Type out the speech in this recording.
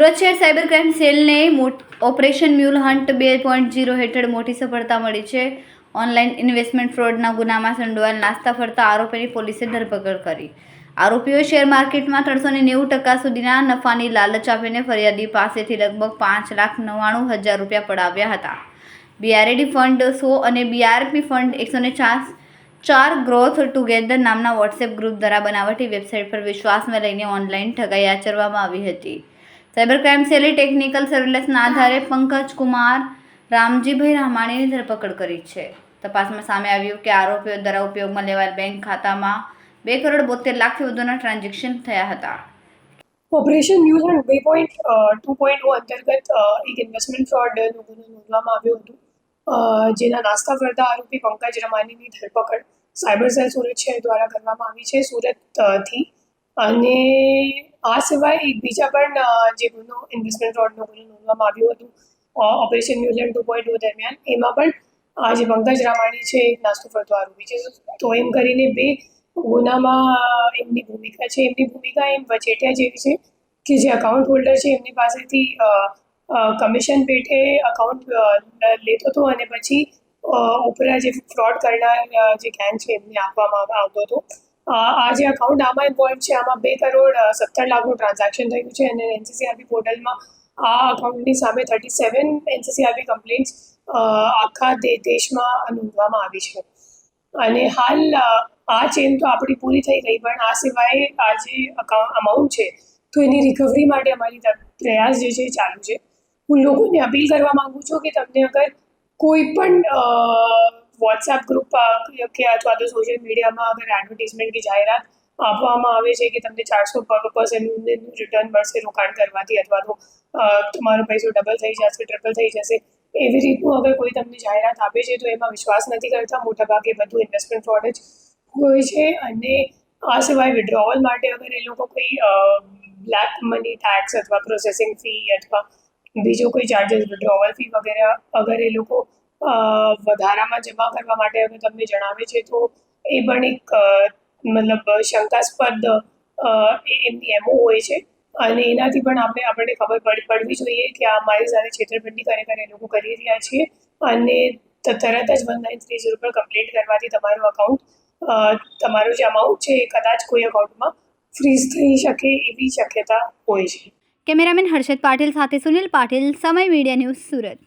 સુરત શહેર cyber crime સેલને operation mule hunt 2.0 હેઠળ મોટી સફળતા મળી છે. ઓનલાઈન ઇન્વેસ્ટમેન્ટ ફ્રોડના ગુનામાં સંડોવાયેલ નાસ્તા ફરતા આરોપીની પોલીસે ધરપકડ કરી. આરોપીઓએ શેર માર્કેટમાં 390% સુધીના નફાની લાલચ આપીને ફરિયાદી પાસેથી લગભગ 5,99,000 રૂપિયા પડાવ્યા હતા. BRAD ફંડ 100 અને BRP ફંડ 104 ગ્રોથ ટુગેધર નામના વોટ્સએપ ગ્રુપ દ્વારા બનાવટી વેબસાઇટ પર વિશ્વાસમાં લઈને ઓનલાઈન ઠગાઈ આચરવામાં આવી હતી. સાયબર ક્રાઇમ સેલે ટેકનિકલ સર્વેલન્સના આધારે પંકજ કુમાર રામજીભાઈ રામાણીની ધરપકડ કરી છે. તપાસમાં સામે આવ્યું કે આરોપીઓ દ્વારા ઉપયોગમાં લેવાયેલ બેંક ખાતામાં 2,72,00,000થી વધુના ટ્રાન્ઝેક્શન થયા હતા. ઓપરેશન મ્યુલ હન્ટ 2.0 અંતર્ગત એક ઇન્વેસ્ટમેન્ટ ફ્રોડનો ગુનો નોંધવામાં આવ્યો હતો, જેના નાસ્તા ફરતા આરોપી પંકજ રામાણીની ધરપકડ સાયબર સેલ સુરત શહેર દ્વારા કરવામાં આવી છે, સુરતથી. અને આ સિવાય એક બીજા પણ જે ગુનો ઇન્વેસ્ટમેન્ટ ફ્રોડનો ગુનો નોંધવામાં આવ્યો હતો ઓપરેશન મ્યુલ હન્ટ 2.0 દરમિયાન, એમાં પણ આ જે પંકજ રામાણી છે એક નાસ્તો ફરતો આરોપી છે. તો એમ કરીને બે ગુનામાં એમની ભૂમિકા છે. એમની ભૂમિકા એમ વચેટિયા જેવી છે કે જે અકાઉન્ટ હોલ્ડર છે એમની પાસેથી કમિશન પેટે અકાઉન્ટ લેતો હતો અને પછી ઉપરા જે ફ્રોડ કરનાર જે ગેંગ છે એમને આપવામાં આવતો હતો. આ જે અકાઉન્ટ આમાં ઇન્વોલ્વ છે, આમાં 2,17,00,000નું ટ્રાન્ઝેક્શન થયું છે અને NCCRB પોર્ટલમાં આ અકાઉન્ટની સામે 37 NCCRB કમ્પ્લેન્ટ્સ આખા દેશમાં નોંધવામાં આવી છે. અને હાલ આ ચેન તો આપણી પૂરી થઈ ગઈ, પણ આ સિવાય આ જે અમાઉન્ટ છે તો એની રિકવરી માટે અમારી પ્રયાસ જે છે ચાલુ છે. હું લોકોને અપીલ કરવા માગું છું કે તમને અગર કોઈ પણ વોટ્સએપ ગ્રુપ કે અથવા તો સોશિયલ મીડિયામાં અગર એડવર્ટિઝમેન્ટ કે જાહેરાત આપવામાં આવે છે કે તમને 400% રિટર્ન મળશે રોકાણ કરવાથી, અથવા તો તમારો પૈસો ડબલ થઈ જશે, ટ્રિપલ થઈ જશે, એવી રીતનું અગર કોઈ તમને જાહેરાત આપે છે તો એમાં વિશ્વાસ નથી કરતા. મોટાભાગે બધું ઇન્વેસ્ટમેન્ટ ફ્રોડ જ હોય છે. અને આ સિવાય વિડ્રોવલ માટે અગર એ લોકો કોઈ બ્લેક મની ટેક્સ અથવા પ્રોસેસિંગ ફી અથવા બીજો કોઈ ચાર્જીસ, વિડ્રોવલ ફી વગેરે અગર એ લોકો વધારામાં જમા કરવા માટે અગર તમને જણાવે છે તો એ પણ એક મતલબ શંકાસ્પદ એમની એમઓ હોય છે. અને એનાથી પણ આપણને ખબર પડવી જોઈએ કે આ મારી સાથે છેતરપિંડી એ લોકો કરી રહ્યા છે. અને તરત જ 1930 પર કમ્પ્લેન્ટ કરવાથી તમારું અકાઉન્ટ, તમારું જે અમાઉન્ટ છે એ કદાચ કોઈ અકાઉન્ટમાં ફ્રીઝ થઈ શકે એવી શક્યતા હોય છે. કેમેરામેન હર્ષદ પાટીલ સાથે સુનિલ પાટીલ, સમય મીડિયા ન્યૂઝ, સુરત.